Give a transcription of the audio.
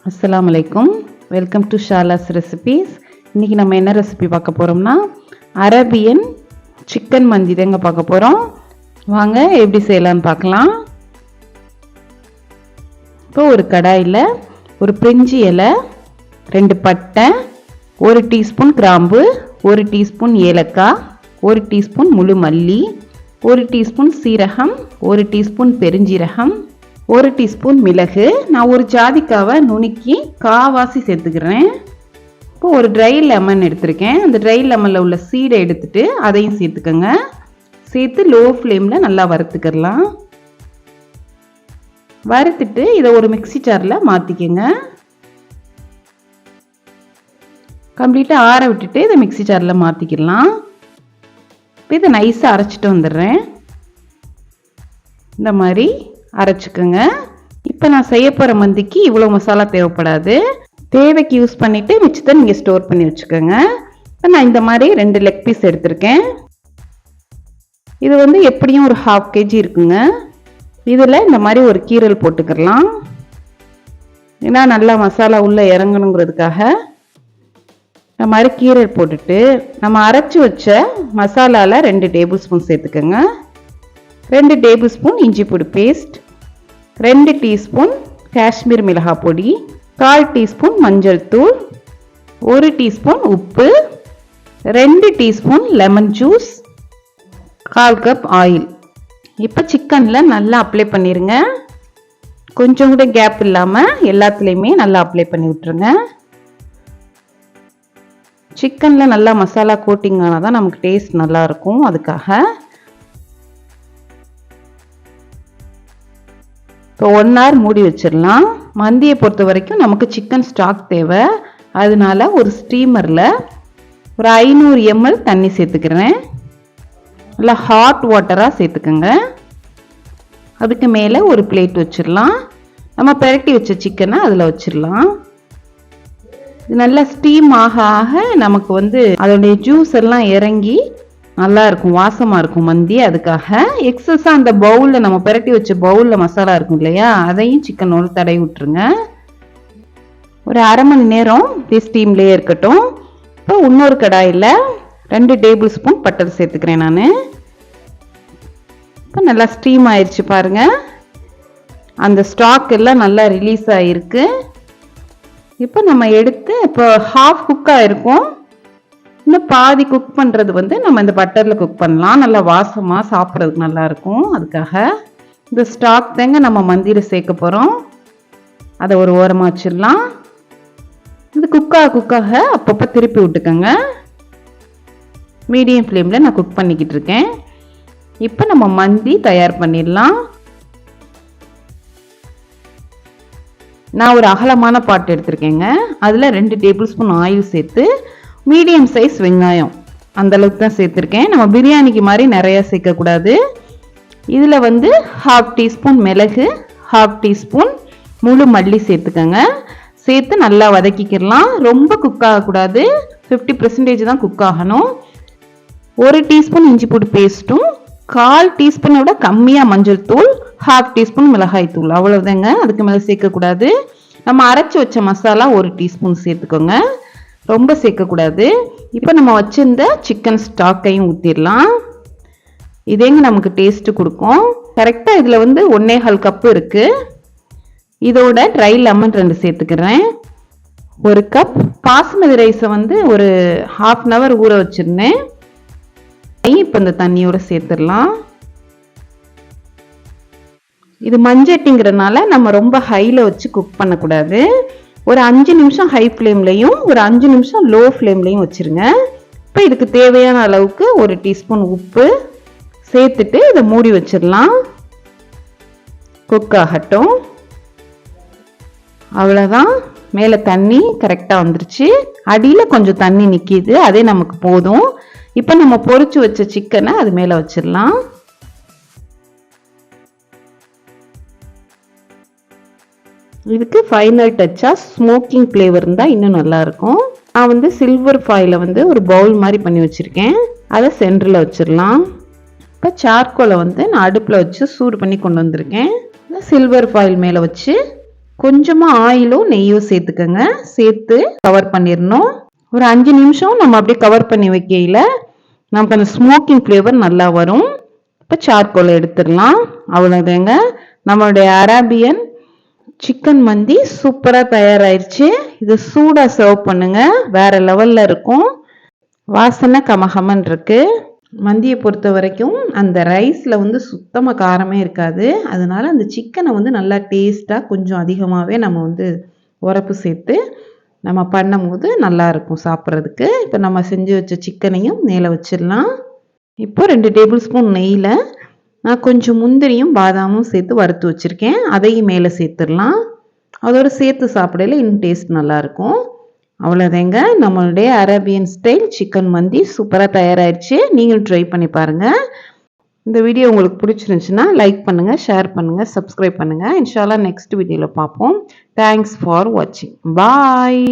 அஸ்ஸலாமு அலைக்கும். Welcome to ஷாலாஸ் ரெசிபீஸ். இன்றைக்கி நம்ம என்ன ரெசிபி பார்க்க போகிறோம்னா அரபியன் சிக்கன் மந்தி தாங்க பார்க்க போகிறோம். வாங்க எப்படி செய்யலான்னு பார்க்கலாம். இப்போ ஒரு கடாயில் ஒரு பிரிஞ்சி இலை, 2 பட்டை, 1 டீஸ்பூன் கிராம்பு, 1 டீஸ்பூன் ஏலக்காய், 1 டீஸ்பூன் முழு மல்லி, 1 டீஸ்பூன் சீரகம், 1 டீஸ்பூன் பெருஞ்சீரகம், 1 டீஸ்பூன் மிளகு. நான் ஒரு ஜாதிக்காவை நுணுக்கி காவாசி சேர்த்துக்கிறேன். இப்போ ஒரு ட்ரை லெமன் எடுத்திருக்கேன். அந்த ட்ரை லெமனில் உள்ள சீடை எடுத்துட்டு அதையும் சேர்த்துக்கோங்க. சேர்த்து லோ ஃப்ளேமில் நல்லா வறுத்துக்கிடலாம். வறுத்துட்டு இதை ஒரு மிக்ஸி ஜாரில் மாற்றிக்கங்க. கம்ப்ளீட்டாக ஆற விட்டுட்டு இதை மிக்ஸி ஜாரில் மாற்றிக்கிடலாம். இப்போ இதை நைஸாக அரைச்சிட்டு வந்துடுறேன். இந்த மாதிரி அரைச்சிக்கோங்க. இப்போ நான் செய்ய போகிற மந்திக்கு இவ்வளோ மசாலா தேவைப்படாது. தேவைக்கு யூஸ் பண்ணிவிட்டு மிச்சத்தை நீங்கள் ஸ்டோர் பண்ணி வச்சுக்கோங்க. இப்போ நான் இந்த மாதிரி 2 லெக் பீஸ் எடுத்திருக்கேன். இது வந்து எப்படியும் ஒரு 1/2 kg இருக்குங்க. இதில் இந்த மாதிரி ஒரு கீரல் போட்டுக்கலாம். ஏன்னா நல்லா மசாலா உள்ளே இறங்கணுங்கிறதுக்காக இந்த மாதிரி கீரல் போட்டுட்டு நம்ம அரைச்சி வச்ச மசாலாவில் 2 டேபிள் ஸ்பூன் சேர்த்துக்கோங்க. 2 டேபிள் ஸ்பூன் இஞ்சி பூண்டு பேஸ்ட், 2 டீஸ்பூன் காஷ்மீர் மிளகாய் பொடி, 1/4 டீஸ்பூன் மஞ்சள் தூள், 1 டீஸ்பூன் உப்பு, 2 teaspoon lemon juice, 1/4 cup oil. இப்போ சிக்கனில் நல்லா அப்ளை பண்ணிடுங்க. கொஞ்சம் கூட கேப் இல்லாமல் எல்லாத்துலேயுமே நல்லா அப்ளை பண்ணி விட்டுருங்க. சிக்கனில் நல்லா மசாலா கோட்டிங் ஆனால் தான் நமக்கு டேஸ்ட் நல்லாயிருக்கும். அதுக்காக இப்போ 1 hour மூடி வச்சிடலாம். மந்தியை பொறுத்த வரைக்கும் நமக்கு சிக்கன் ஸ்டாக் தேவை. அதனால ஒரு ஸ்டீமரில் ஒரு 500 ml தண்ணி சேர்த்துக்கிறேன். நல்லா ஹாட் வாட்டராக சேர்த்துக்கோங்க. அதுக்கு மேலே ஒரு பிளேட் வச்சிடலாம். நம்ம பிரட்டி வச்ச சிக்கனை அதில் வச்சிடலாம். இது நல்லா ஸ்டீம் ஆக ஆக நமக்கு வந்து அதோடைய ஜூஸ் எல்லாம் இறங்கி நல்லா இருக்கும், வாசமாக இருக்கும் மந்தி. அதுக்காக எக்ஸஸாக அந்த பவுலில் நம்ம பிரட்டி வச்ச பவுலில் மசாலா இருக்கும் இல்லையா, அதையும் சிக்கனோடு தடவி விட்டுருங்க. ஒரு 1/2 மணி நேரம் ஸ்டீம்லேயே இருக்கட்டும். இப்போ இன்னொரு கடாயில் 2 டேபிள் ஸ்பூன் பட்டர் சேர்த்துக்கிறேன் நான். இப்போ நல்லா ஸ்டீம் ஆயிடுச்சு பாருங்கள். அந்த ஸ்டாக் எல்லாம் நல்லா ரிலீஸ் ஆகிருக்கு. இப்போ நம்ம எடுத்து இப்போ ஹாஃப் குக்காக இருக்கும். இன்னும் பாதி குக் பண்ணுறது வந்து நம்ம இந்த பட்டரில் குக் பண்ணலாம். நல்லா வாசமாக சாப்பிட்றதுக்கு நல்லாயிருக்கும். அதுக்காக இந்த ஸ்டாக் தாங்க நம்ம மந்தியில் சேர்க்க போகிறோம். அதை ஒரு ஓரமாக வச்சிடலாம். இது குக்காக அப்பப்போ திருப்பி விட்டுக்கோங்க. மீடியம் ஃப்ளேமில் நான் குக் பண்ணிக்கிட்டு இருக்கேன். இப்போ நம்ம மந்தி தயார் பண்ணிடலாம். நான் ஒரு அகலமான பாட்டு எடுத்திருக்கேங்க. அதில் 2 டேபிள் ஸ்பூன் ஆயில் சேர்த்து மீடியம் சைஸ் வெங்காயம் அந்தளவுக்கு தான் சேர்த்துருக்கேன். நம்ம பிரியாணிக்கு மாதிரி நிறையா சேர்க்கக்கூடாது. இதில் வந்து 1/2 டீஸ்பூன் மிளகு, 1/2 டீஸ்பூன் முழு மல்லி சேர்த்துக்கோங்க. சேர்த்து நல்லா வதக்கிக்கிடலாம். ரொம்ப குக் ஆகக்கூடாது, 50% தான் குக் ஆகணும். 1 டீஸ்பூன் இஞ்சி பூண்டு பேஸ்ட்டும், 1/4 டீஸ்பூனை விட கம்மியாக மஞ்சள் தூள், 1/2 டீஸ்பூன் மிளகாய் தூள், அவ்வளோதாங்க. அதுக்கு மேலே சேர்க்கக்கூடாது. நம்ம அரைச்சி வச்ச மசாலா 1 டீஸ்பூன் சேர்த்துக்கோங்க. ரொம்ப சேர்க்கக்கூடாது. இப்போ நம்ம வச்சிருந்த சிக்கன் ஸ்டாக்கையும் ஊற்றிடலாம். இதேங்க நமக்கு டேஸ்ட்டு கொடுக்கும். கரெக்டாக இதில் வந்து 1.25 கப்பு இருக்குது. இதோட ட்ரை லெமன் 2 சேர்த்துக்கிறேன். 1 கப் பாஸ்மதி ரைஸை வந்து ஒரு 1/2 hour ஊற வச்சுருந்தேன். இப்போ இந்த தண்ணியோட சேர்த்துடலாம். இது மஞ்சட்டிங்கிறதுனால நம்ம ரொம்ப ஹையில் வச்சு குக் பண்ணக்கூடாது. ஒரு 5 நிமிஷம் ஹை ஃப்ளேம்லையும் ஒரு 5 நிமிஷம் லோ ஃப்ளேம்லையும் வச்சுருங்க. இப்போ இதுக்கு தேவையான அளவுக்கு 1 டீஸ்பூன் உப்பு சேர்த்துட்டு இதை மூடி வச்சிடலாம். குக் ஆகட்டும். அவ்வளோதான். மேலே தண்ணி கரெக்டாக வந்துருச்சு. அடியில் கொஞ்சம் தண்ணி நிற்கிது, அதே நமக்கு போதும். இப்போ நம்ம பொரிச்சு வச்ச சிக்கனை அது மேலே வச்சிடலாம். இதுக்கு ஃபைனல் டச்சாக ஸ்மோக்கிங் ஃப்ளேவர் இருந்தால் இன்னும் நல்லாயிருக்கும். நான் வந்து சில்வர் ஃபாயிலை வந்து ஒரு பவுல் மாதிரி பண்ணி வச்சுருக்கேன். அதை சென்டரில் வச்சிடலாம். இப்போ சார்கோலை வந்து நான் அடுப்பில் வச்சு சூடு பண்ணி கொண்டு வந்திருக்கேன். சில்வர் ஃபாயில் மேலே வச்சு கொஞ்சமாக ஆயிலோ நெய்யோ சேர்த்துக்கோங்க. சேர்த்து கவர் பண்ணிடணும். ஒரு 5 நிமிஷம் நம்ம அப்படியே கவர் பண்ணி வைக்கையில் நமக்கு அந்த ஸ்மோக்கிங் ஃப்ளேவர் நல்லா வரும். இப்போ சார்கோலை எடுத்துடலாம். அவ்வளோதாங்க, நம்மளுடைய அரேபியன் சிக்கன் மந்தி சூப்பராக தயாராகிடுச்சு. இது சூடாக சர்வ் பண்ணுங்க, வேற லெவலில் இருக்கும். வாசனை கமகமன் இருக்கு. மந்தியை பொறுத்த வரைக்கும் அந்த ரைஸில் வந்து சுத்தமாக காரமே இருக்காது. அதனால அந்த சிக்கனை வந்து நல்லா டேஸ்ட்டாக கொஞ்சம் அதிகமாகவே நம்ம வந்து உரப்பு சேர்த்து நம்ம பண்ணும்போது நல்லா இருக்கும் சாப்பிட்றதுக்கு. இப்போ நம்ம செஞ்சு வச்ச சிக்கனையும் மேலே வச்சிடலாம். இப்போ 2 டேபிள் ஸ்பூன் நெய்யில் நான் கொஞ்சம் முந்திரியும் பாதாமும் சேர்த்து வறுத்து வச்சுருக்கேன். அதையும் மேலே சேர்த்துடலாம். அதோடு சேர்த்து சாப்பிடையில இன்னும் டேஸ்ட் நல்லாயிருக்கும். அவ்வளோதாங்க, நம்மளுடைய அரேபியன் ஸ்டைல் சிக்கன் மந்தி சூப்பராக தயாராகிடுச்சு. நீங்களும் ட்ரை பண்ணி பாருங்கள். இந்த வீடியோ உங்களுக்கு பிடிச்சிருந்துச்சுன்னா லைக் பண்ணுங்கள், ஷேர் பண்ணுங்கள், சப்ஸ்கிரைப் பண்ணுங்கள். இன்ஷால்லா நெக்ஸ்ட் வீடியோவில் பார்ப்போம். தேங்க்ஸ் ஃபார் வாட்சிங். பாய்.